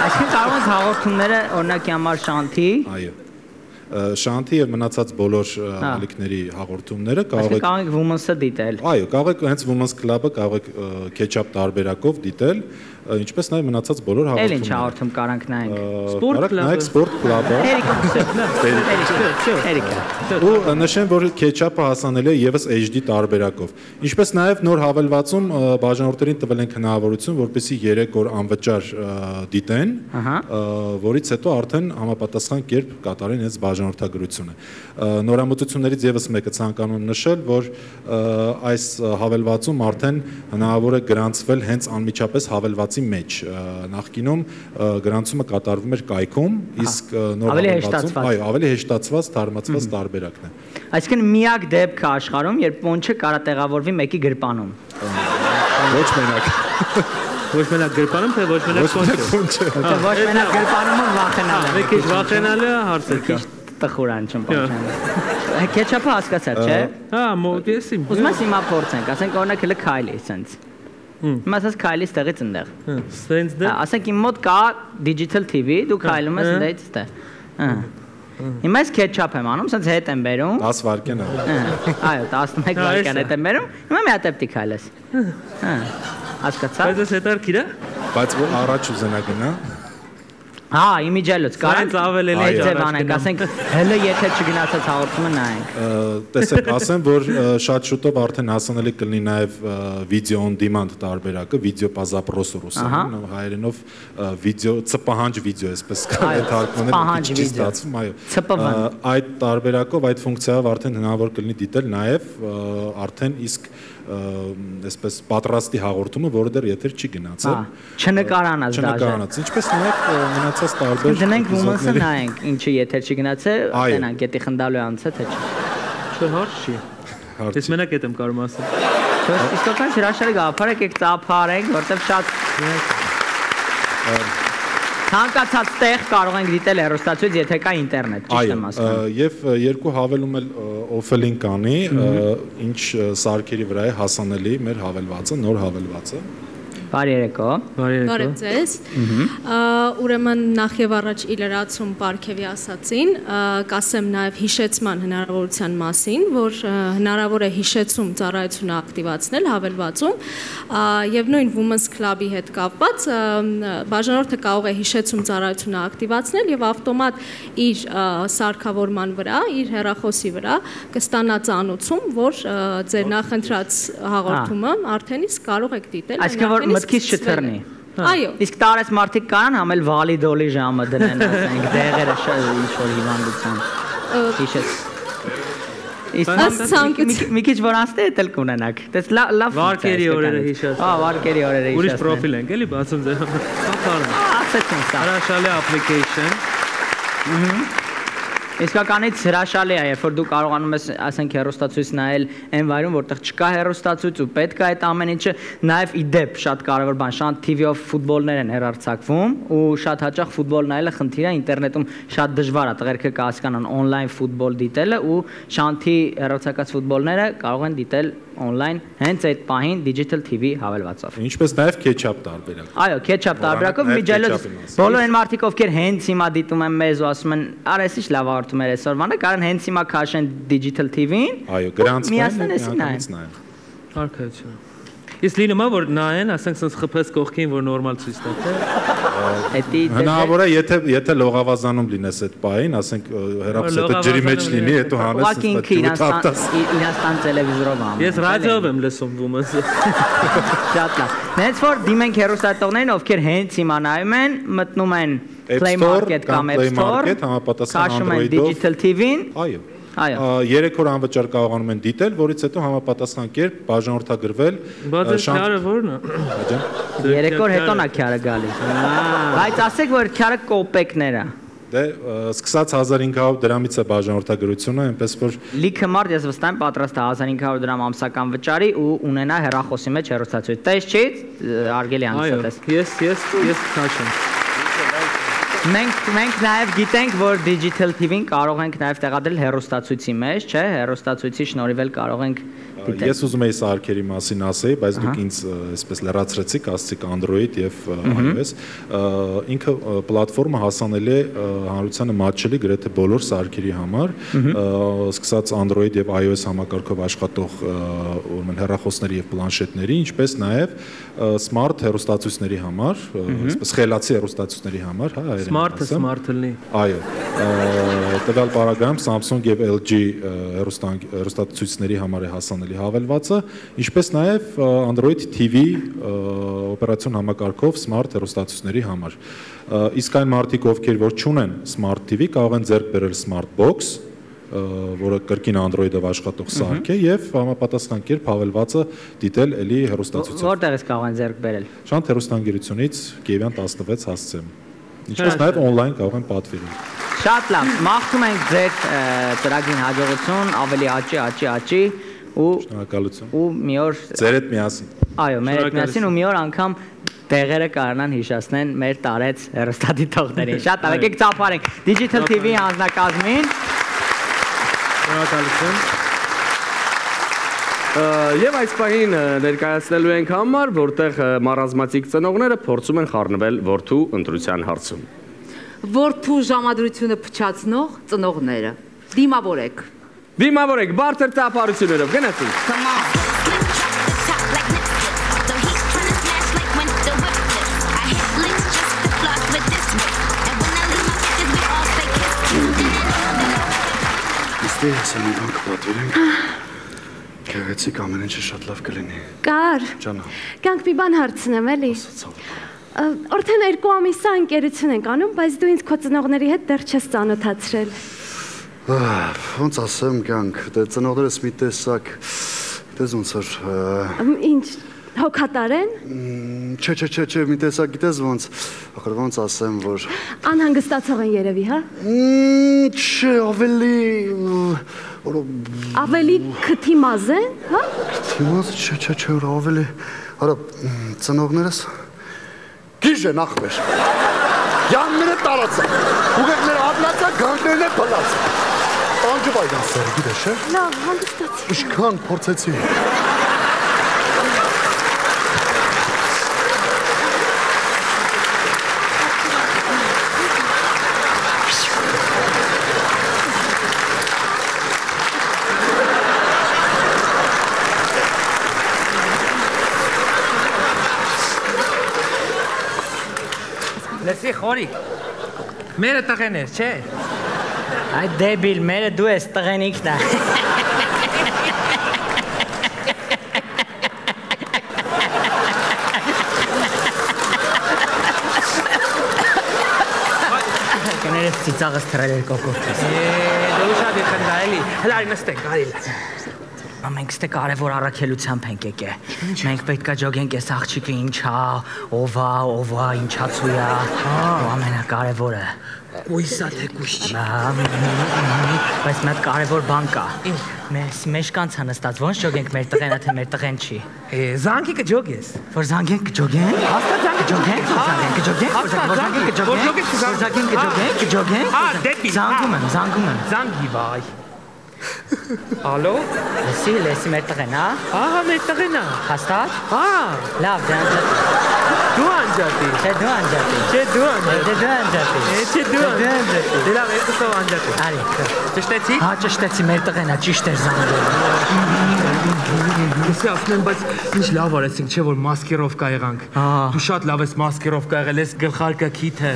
Այսինքն կարող ես հաղորդումները օրինակի համար շանթի։ Այո։ Շանթի եւ մնացած բոլոր ալիքների հաղորդումները կարող եք Women's-ը դիտել։ Այո, կարող եք հենց Women's Club-ը կարող եք ketchup տարբերակով դիտել, ինչպես նաև մնացած բոլոր հաղորդումները։ Էլ ինչ հաղորդում կարանք նայենք։ Sport Club-ը։ Sport Club-ը։ Ու նշեմ, որ ketchup-ը հասանելի է եւս HD տարբերակով։ Ինչպես նաև նոր հավելվածում բաժանորդերին տվել ենք հնարավորություն, որպեսզի 3 օր անվճար դիտեն, որից հետո արդեն համապատասխան կերպ կատարեն այս բաժանորդագրությունը։ Նորամուծություններից եւս մեկը ցանկանում եմ նշել, որ այս հավելվածում արդեն հնարավոր է գրանցվել հենց անմիջապես հավելվածի մեջ։ Նախկինում գրանցումը կատարվում էր կայքում, իսկ նոր հավելվածում, այո, ավելի հեշտացված, թարմացված տարբերակն է։ Այսինքն միակ դեպք է աշխարհում, երբ պոնչը կարա տեղավորվի մեկի գրպանում։ Ոչ մենակ։ Ոչ մենակ գրպանում, թե ոչ մենակ պոնչը։ Ոչ մենակ գրպանում վախենալը։ Մեկ ինչ վախենալը հարցը կա։ Տխուրան չեմ պոնչան։ Քեչապը հասկացար, չէ։ Հա, մոտ ես իմ։ Ուզում ես հիմա փորձենք, ասենք օրինակ հələ քայլի, սենց։ Հիմա ասած քայլի ստեղից ընդեղ։ Սենց դե։ Ասենք իմ մոտ կա digital TV, դու քայլում ես ընդեղից ստեղ։ Հիմա ես քեչապ եմ անում, սենց հետ եմ բերում։ 10 վայրկյան է։ Այո, 11 վայրկյան հետ եմ բերում։ Հիմա մի հատ էպտի քայլես։ Հասկացա։ Բայց ես հետարքիր է։ Բայց առաջ ուզենա գնա։ Հա, իմիջելուց կարանք ավելել է ձևանենք, ասենք հələ եթե չգնացած հաղորդումը նայենք։ Տեսեք, ասեմ, որ շատ շուտով արդեն հասանելի կլինի նաև video on demand տարբերակը, video պազապրոս ռուսերեն, հայերենով video ծպահանջ video, այսպես թարգմանել չի ստացվում, այո։ Այդ տարբերակով, այդ ֆունկցիայով արդեն հնարավոր կլինի դիտել նաև արդեն իսկ այսպես պատրաստի հաղորդումը, որը դեռ եթեր չի գնացել։ Չնկարանած դաժե։ Չնկարանած, ինչպես նաև մնացած տարբեր դնենք Women's-ը նայենք, ինչը եթեր չի գնացել, տենանք, գետի խնդալու անցը թե չէ։ Չէ, հարց չի։ Ես մենակ եմ կարող ասել։ Իսկական հրաշալի գաղափար է, եկեք ծափարենք, որտեղ շատ ցանկացած տեղ կարող ենք դիտել հեռուստացույց, եթե կա ինտերնետ, ճիշտ եմ ասում։ Եվ երկու հավելում էլ օֆելին կանի, ինչ սարքերի վրա է հասանելի մեր հավելվածը, նոր հավելվածը։ Բարի երեկո։ Բարև ձեզ։ Ուրեմն նախ եւ առաջ իլրացում Պարքևի ասացին, կասեմ նաեւ հիշեցման հնարավորության մասին, որ հնարավոր է հիշեցում ծառայությունը ակտիվացնել հավելվածում եւ նույն Women's Club-ի հետ կապված բաժանորդը կարող է հիշեցում ծառայությունը ակտիվացնել եւ ավտոմատ իր սարքավորման վրա, իր հեռախոսի վրա կստանա ծանուցում, որ ձեր նախընտրած հաղորդումը արդեն իսկ կարող եք դիտել։ Մտքից չթռնի։ Այո։ Իսկ տարես մարդիկ կարան համել վալիդոլի ժամը դնեն, ասենք, դեղերը ինչ-որ հիվանդության։ Հիշեց։ Մի քիչ որ անցնի էլ կունենաք։ Դες լավ։ Վարկերի օրերը հիշած։ Հա, վարկերի օրերը հիշած։ Ուրիշ պրոֆիլ ենք, էլի բացում ձեր համար։ Ասեցին սա։ Հրաշալի application։ Իսկականից հրաշալի է, երբ որ դու կարողանում ես, ասենք, հեռուստացույց նայել այն վայրում, որտեղ չկա հեռուստացույց ու պետք է այդ ամեն ինչը, նաև ի դեպ շատ կարևոր բան, շանթ TV-ով ֆուտբոլներ են հեռարձակվում ու շատ հաճախ ֆուտբոլ նայելը խնդիր է, ինտերնետում շատ դժվար է, տղերքը կհասկանան on-line ֆուտբոլ դիտելը ու շանթի հեռարձակած ֆուտբոլները կարող են դիտել on-line հենց այդ պահին digital TV հավելվածով։ Ինչպես նաև ketchup տարբերակ։ Այո, ketchup տարբերակով միջելոց բոլոր այն մարդիկ, ովքեր հենց հիմա դիտում են մեզ ու ասում են, արես ինչ լավ արտում էր այսօրվանը, կարան հենց հիմա քաշեն digital TV-ին։ Այո, գրանցվեն, միանգամից նայեն։ Արքայություն։ Իսկ լինում է որ նայեն, ասենք sense խփես կողքին, որ նորմալ ցույց տա, թե։ Հնարավոր է, եթե լողավազանում լինես այդ պահին, ասենք հեռախոսը ջրի մեջ լինի, հետո հանես Իրաստան տելևիզորով ամ։ Ես ռադիոյով եմ լսում ոմս։ Շատ լավ։ Նենց որ դիմենք հեռուստատողներին, ովքեր հենց հիմա նայում են, մտնում են Play Market կամ App Store, քաշում են Digital TV-ին։ Այո։ 3 օր անվճար կարողանում են դիտել, որից հետո համապատասխան կերպ բաժանորդագրվել։ Բայց այս քյարը ո՞րն է։ 3 օր հետո նա քյարը գալիս։ Բայց ասեք որ քյարը կոպեկներ է։ Դե սկսած 1500 դրամից է բաժանորդագրությունը, այնպես որ լիքը մարդ ես վստահ եմ պատրաստ է 1500 դրամ ամսական վճարի ու ունենա հեռախոսի մեջ հեռուստացույց։ Տես չի, արգելի հանգստես։ Ես քաշեմ։ Մենք նաև գիտենք, որ Digital TV-ին կարող ենք նաև տեղադրել հեռուստացույցի մեջ, չէ՞, հեռուստացույցի շնորհիվ կարող ենք դիտել։ Ես ուզում եի սարքերի մասին ասեի, բայց դուք ինձ այսպես լրացրեցիք, ասացիք Android եւ iOS։ Ինքը պլատֆորմը հասանելի է հանրությանը մատչելի գրեթե բոլոր սարքերի համար, սկսած Android եւ iOS համակարգով աշխատող ուրեմն հեռախոսների եւ պլանշետների, ինչպես նաև smart հեռուստացույցների համար, այսպես խելացի հեռուստացույցների համար, հա, Smart-ը smart-ը։ Այո։ Տվյալ պարագայում Samsung եւ LG հեռուստացույցների համար է հասանելի հավելվածը, ինչպես նաև Android TV օպերացիոն համակարգով smart հեռուստացույցների համար։ Իսկ այն մարդիկ, ովքեր որ չունեն smart TV, կարող են ձեռք բերել smart box, որը կրկին Android-ով աշխատող սարք է եւ համապատասխան կերպ հավելվածը դիտել էլի հեռուստացույցով։ Որտեղ ես կարող են ձեռք բերել։ Շանթ հեռուստաընկերությունից Կիևյան 16 հասցեմ։ Ինչպես նաև on-line կարող են պատվիրել։ Շատ լավ, մաղթում ենք ձեր ծրագրին հաջողություն, ավելի աճի ու շնորհակալություն։ Ու մի օր ձեր հետ միասին։ Այո, մեր հետ միասին ու մի օր անգամ տեղերը կարողանան հիշեցնել մեր տարեց հեռուստադիտողներին։ Շատ լավ, եկեք ծափարենք Digital TV-ի անձնակազմին։ Շնորհակալություն։ Եվ այս պահին ներկայացնելու ենք համար, որտեղ մարազմատիկ ծնողները փորձում են խառնվել որդու ընտրության հարցում։ Որդու ժամադրությունը փչացնող ծնողները։ Դիմավորեք։ Դիմավորեք, բարդ ծափարություններով, գնացինք։ Իստի հեսան ենք պատվիրենք։ Գեղեցիկ ամեն ինչը շատ լավ կլինի։ Կար։ Ջանա։ Կանք մի բան հարցնեմ, էլի։ Արդեն 2 ամիս է ընկերություն ենք անում, բայց դու ինձ քո ծնողների հետ դեռ չես ծանոթացրել։ Ոնց ասեմ, կանք, դե ծնողներս մի տեսակ, գիտես ոնց որ Ինչ, հոգատար են։ Չէ, մի տեսակ գիտես ոնց, ախր ոնց ասեմ, որ Անհանգստացող են երևի, հա։ Չէ, Ավելի քթիմազ են, հա։ Քթիմազ, չէ, ավելի, արա ծնողներս գիժ են ախմեր։ Յանները տարածա, ուղեղները ադնացա, գանքներն է պլացա։ Անջվայդ ասեր, գիտես է։ Լավ, հանդստացի։ Իշքան փորձեցի։ Լսի խորիկ, մերը տղեն ես, չէ։ Այ դեբիլ, մերը դու ես տղենիքն է։ Կներես ծիծաղս թրել էր կոկորդես։ Դու շատ է խնդա, էլի, հլարի նստենք, արիլ։ Մենք ստե կարևոր առաքելությամբ ենք եկե։ Մենք պետք է ջոգենք այս աղջիկը ինչա, ով է, ինչացու է, ու ամենակարևորը, Կույսա թե կույս չի։ Բայց մի հատ կարևոր բան կա։ Մեր կանց հնստած ոնց ջոգենք մեր տղենա թե մեր տղեն չի։ Զանգի կջոգես։ Որ զանգենք կջոգենք։ Հաստատ կջոգենք, կջոգենք։ Հա, դեպի։ Զանգում եմ։ Զանգի վայ։ Ալո։ Լեսի մեր տղեն, հա։ Ահա մեր տղենա։ Հաստատ։ Հա։ Լավ, դե անջատի։ Դու անջատի։ Չէ, դու անջատի։ Դե լավ, երկուսով անջատի։ Արի։ Ճշտեցի։ Հա, ճշտեցի, մեր տղենա ճիշտ էր զանգել։ Լսի, ասում եմ, բայց ինչ լավ արեցինք, չէ՞ որ մասկիրովկա եղանք։ Դու շատ լավ ես մասկիրովկա եղել ես, գլխարկը քիթ է։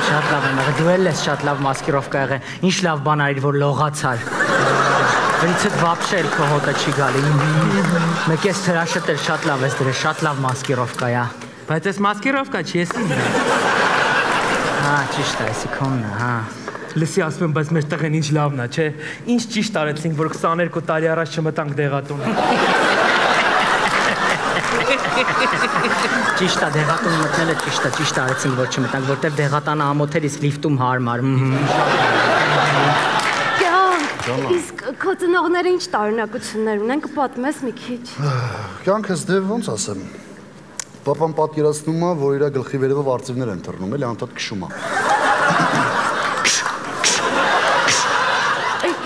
Շատ լավ եմ եղել, դու էլ ես շատ լավ մասկիրովկա եղել։ Ինչ լավ բան արիր, որ լողացար։ Վրիցդ վապշե էլ քո հոտը չի գալի։ Մեկ ես թրաշդ էլ շատ լավ ես դրել, շատ լավ մասկիրովկա է։ Բայց ես մասկիրովկա չի, ես ինձ։ Հա, ճիշտ է, էսի քոնն է, հա։ Լսի, ասում եմ, բայց մեր տղեն ինչ լավն է, չէ։ Ինչ ճիշտ արեցինք, որ 22 տարի առաջ չմտանք դեղատուն։ Ճիշտ է, դեղատուն մտնելը ճիշտ արեցինք, որ չմտանք, որտեղ դեղատանը ամոթեր, իսկ լիֆտում հարմար։ Իսկ քո ծնողները ինչ տարօրինակություններ ունեն, կպատմես մի քիչ։ Կյանքս դե ոնց ասեմ։ Պապան պատկերացնում է, որ իր գլխի վերևով արծիվներ են թռնում, էլի անդադ քշում է։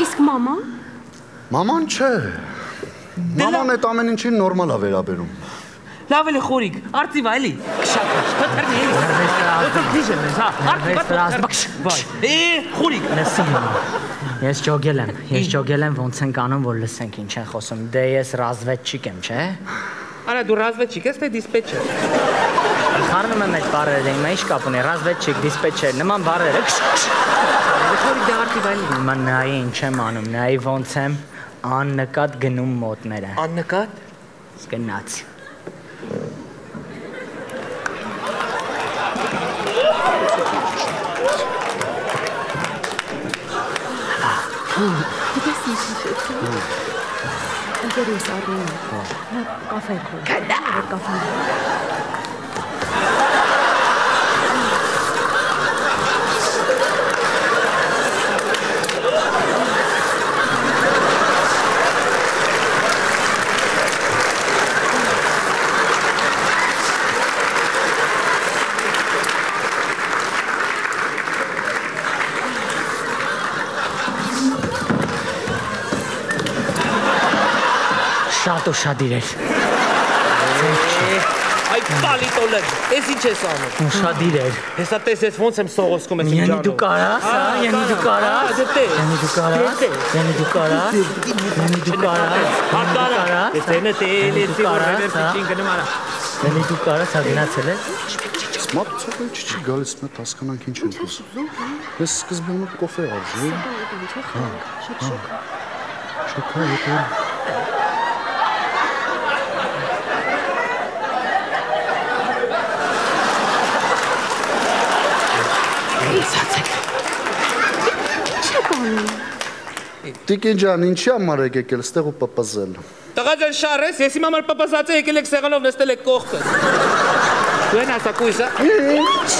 Իսկ մաման։ Մաման չէ։ Մաման այդ ամեն ինչին նորմալ է վերաբերում։ Լավ էլի խորիկ, արծիվ է էլի։ Փթրնի էլի։ Խորիկ։ Ես ջոգել եմ, ոնց են կանում, որ լսենք ինչ են խոսում։ Դե ես ռազմետչիկ եմ, չէ՞։ Արա դու ռազմետչիկ ես, թե դիսպեչեր։ Խառնում եմ այդ բառերը, հիմա ինչ կապ ունի, ռազմետչիկ, դիսպեչեր, նման բառերը։ Խորիկ դա արծիվ է էլի։ Հիմա նայի ինչ եմ անում, նայի ոնց եմ աննկատ գնում մոտները։ Աննկատ։ Գնաց։ Գիտես ինչ ընկերուս առնում է, կաֆե քո, կաֆե։ Շատ ուշադիր էր։ Այ պալիտոլեն, ես ինչ ես անում։ Ուշադիր էր։ Հեսա տես ես ոնց եմ սողոսկում ես իմ ջանով։ Յանի դու կարաս, հա, Յանի դու կարաս։ Յանի դու կարաս։ Ես ենը տելեցի, որ ռևերսիչին գնում արա։ Յանի դու կարաս, հա գնացել ես։ Մատուցող չի գալիս մետ հասկանանք ինչ են խոսում։ Ես սկզբում կոֆե արժի։ Շոկա եկել։ Տիկին ջան, ինչի համար եք եկել ստեղ ու պպզել։ Տղա ջան շար ես, ես իմ համար պպզած եկել եք սեղանով նստել եք կողքս։ Դու են ասա կույսա։ Ինչ։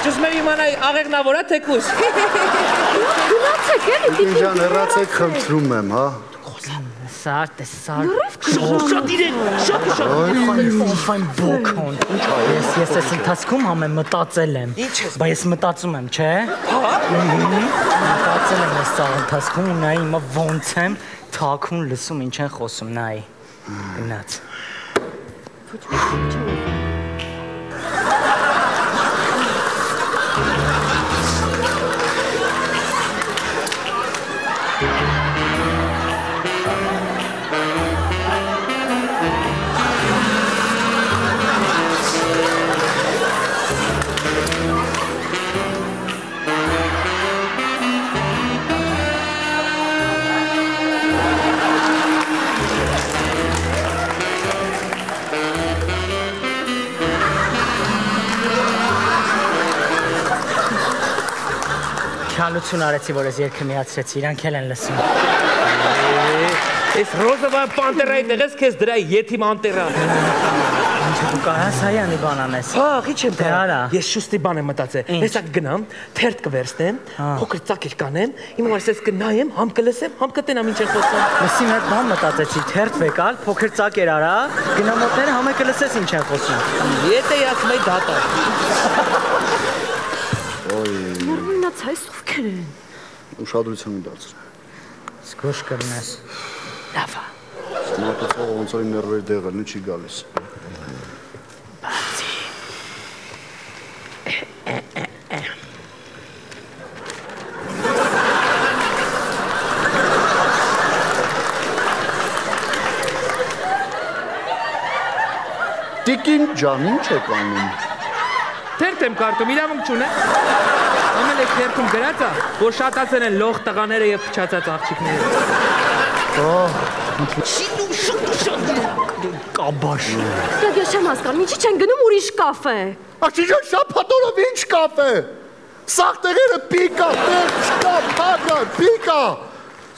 Ճուզում եմ իմանալ աղեղնավոր է թե կույս։ Գնացեք էլի։ Տիկին ջան, հեռացեք խնդրում եմ, հա։ Սարդ է սարդ։ Շատ իրեն, շատ Ֆայն բոքոն։ Ես այս ընթացքում համեմ մտածել եմ։ Ինչ ես։ Բայց ես մտածում եմ, չէ՞։ Հա։ Մտածել եմ այս ընթացքում ու նայի հիմա ոնց եմ թաքուն լսում ինչ են խոսում նայի։ Գնաց։ Քալություն արեցի, որ ես երկը միացրեցի, իրանք էլ են լսում։ Ես ռոզովա պանտերայի տեղ ես քեզ դրա եթիմ անտերա։ Ինչ Դու կարաս հայանի բան անես։ Աղի չեմ Դե արա։ Ես շուստի բան եմ մտածել։ Հեսա գնամ, թերթ կվերցնեմ, փոքր ծակեր կանեմ, իմ համար ես կնայեմ, համ կլսեմ, համ կտենամ ինչ են խոսում։ Լսի մի հատ բան մտածեցի, թերթ վեկալ, փոքր ծակեր արա, գնա մոտները համը կլսես ինչ են խոսում։ Եթե ես մեկ դատա։ Նորմինաց այս ովքեր են։ Ուշադրություն դարձրու։ Զգոշ կրնես։ Լավ։ Մոտեցող ոնց որ ներվերի դեղերն չի գալիս։ Բացի։ Տիկին ջան, ինչ եք անում։ Թերթ եմ կարդում, իրավունք չունեմ։ Ամեն եք թերթում գրած է, որ շատացել են լող տղաները եւ փչացած աղջիկները։ Կաբաշ։ Դե ես չեմ հասկանում, ինչի չեն գնում ուրիշ կաֆե։ Աշիջան շապատորով ինչ կաֆե։ Սաղտեղերը պիկա, տեղ չկա, փագա, պիկա։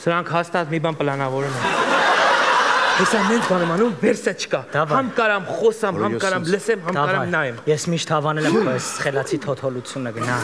Սրանք հաստատ մի բան պլանավորում են։ Հեսա նենց բան եմ անում, վերսը չկա։ Համ կարամ խոսամ, համ կարամ լսեմ, համ կարամ նայեմ։ Ես միշտ հավանել եմ այս խելացի թոթոլությունը գնա։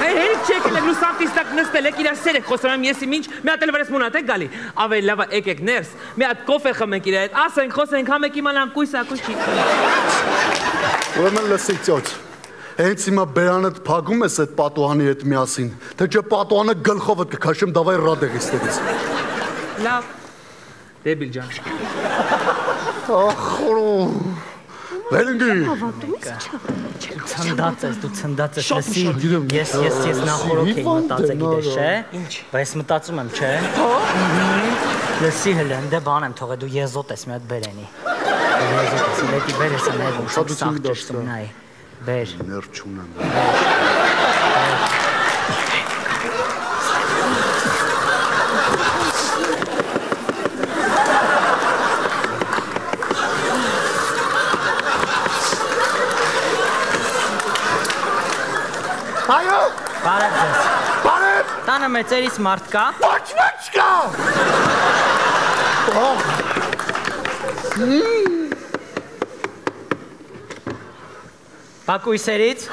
Հերիք չեք ելեք լուսանտիստակ նստել եք իրար սեր եք խոսրամ եսի մինչ մի հատ էլ վրես մունատ եք գալի ավելի լավա եկեք ներս մի հատ կոֆե խմենք իրար հետ ասենք խոսենք համ եք իմանան կույս չի Ուրեմն լսի ծոց Հենց հիմա բերանդ փագում ես այդ պատուհանի հետ միասին թե չէ պատուհանը գլխովդ կքաշեմ դավայ ռադեղիստերից Լավ Դեբիլ ջան Ախորո Վերնգի Դու ցնդած ես լսի ես նախորոք էի մտածել գիտես չէ բայց մտածում եմ չէ լսի հələ ընդ բան եմ թողել դու եզոտ ես մի հատ բերենի եզոտ ես լետի բերես անել ուշադրություն դարձրու նայ բեր ներվ չունեմ Այո Բարև ձեզ Բարև Տանը մեծերից մարդ կա Ոչ չկա Բակույսերից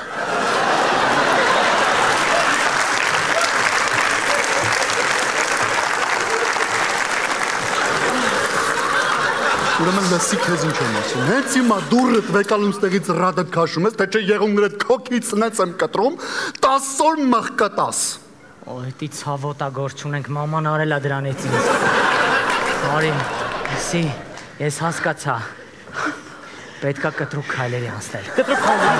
Ուրեմն լսի քեզ ինչ եմ ասում Հենց հիմա դուրդ վեկալում ստեղից ռադդ քաշում ես թե չէ եղունգներդ քոքից նենց եմ կտրում 10 օր մղկտաս Օ դի ցավոտագործ չունենք մաման արելա դրանից ինձ Արի լսի ես հասկացա Պետքա կտրուկ քայլերի անցնել Կտրուկ քայլերի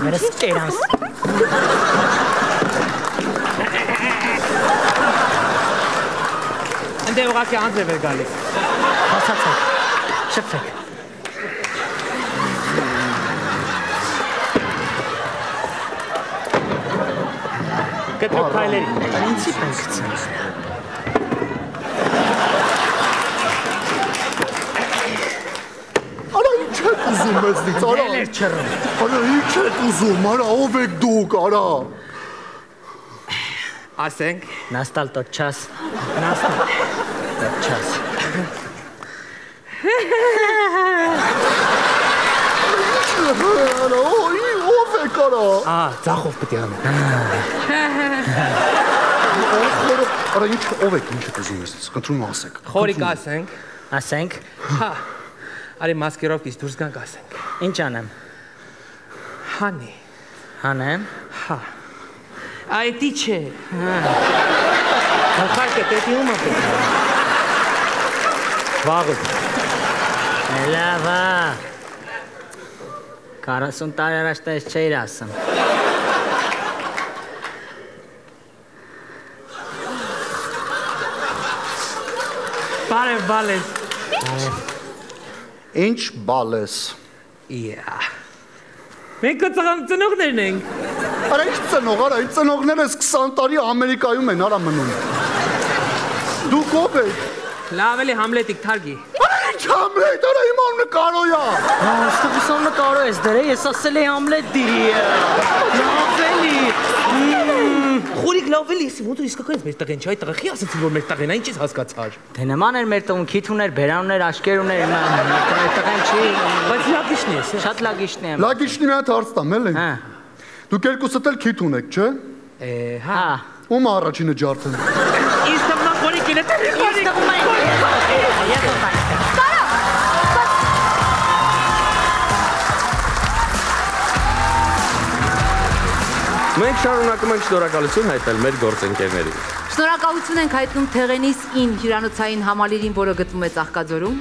Ներս կերանս Ընդ ուղղակի անձև էր գալիս Հասացեք շփվեք Կտրուկ քայլերի Ինչի պետք ցած Արա ինչ եք ուզում մեզնից արա Դելեր չռում Արա ինչ եք ուզում արա ով եք դուք արա Ասենք Նաստալ տոչաս Նաստալ տոչաս Արա ով եք արա ծախով պիտի անում Արա ինչ ով եք ինչ եք ուզում մեզնից կընտրում ասեք Խորիկ ասենք Ասենք Հա Արի մասկիրովկից դուրս գանք ասենք Ինչ անեմ Հանի Հանեմ Հա Այդի չէ Հախարկը տետի ում ապետ Վաղուտ Լավա 40 տարի առաջ դա ես չէիր ասում Բարև բալես Ինչ բալես Մենք ծնողներն ենք Արա ինչ ծնող, արա, ինչ ծնողներս 20 տարի Ամերիկայում են, արա մնում։ Դուք ով եք։ Լավ էլի Համլետիկ թարգի։ Ինչ Համլետ, արա իմ անունը Կարոյա։ Ստուգ ուսանունը Կարո ես դրե, ես ասել էի Համլետ դիրի։ Լավ էլի։ Խորիկ լավ էլի, ես ոնց իսկականից մեր տղեն չէ, այդ տղի ասացին որ մեր տղեն, այն ինչից հասկացար։ Դե նման էր մեր տուն, քիթ ուներ, բերան ուներ, աշկեր ուներ, մեր տղեն չի։ Բայց լագիշն ես։ Շատ լագիշն եմ։ Լագիշնի մի հատ հարց տամ, էլի։ Հա։ Դուք երկուսդ էլ քիթ ունեք, չէ։ Հա։ Ում առաջինը ջարդեն։ Ինձ թվում է խորիկին է, Մենք շարունակում ենք շնորհակալություն հայտնել մեր գործընկերներին։ Շնորհակալություն ենք հայտնում Թեղենիս Ին հյուրանոցային համալիրին, որը գտնվում է Ծաղկաձորում։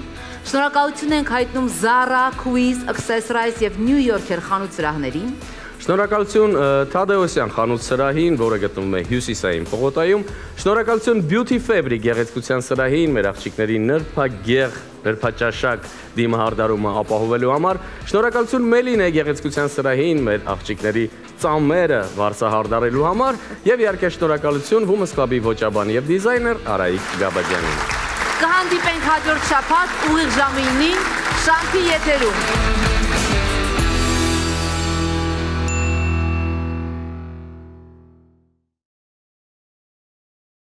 Շնորհակալություն ենք հայտնում Zara, Quiz, Accessorize եւ New Yorker խանութ սրահներին։ Շնորհակալություն Թադեոսյան խանութ սրահին, որը գտնվում է Հյուսիսային պողոտայում։ Շնորհակալություն Beauty Fabric գեղեցկության սրահին, մեր աղջիկների նրբագեղ, նրբաճաշակ դիմահարդարումը ապահովելու համար։ Շնորհակալություն Մելինե գեղեցկության սրահին, մեր աղջիկների ծամերը վարսահարդարելու համար եւ իհարկե շնորհակալություն Women's Club-ի ոճաբան եւ դիզայներ Արայիկ Գաբաջյանին։ Կհանդիպենք հաջորդ շաբաթ ուղիղ ժամը 9-ին Շանթի եթերում։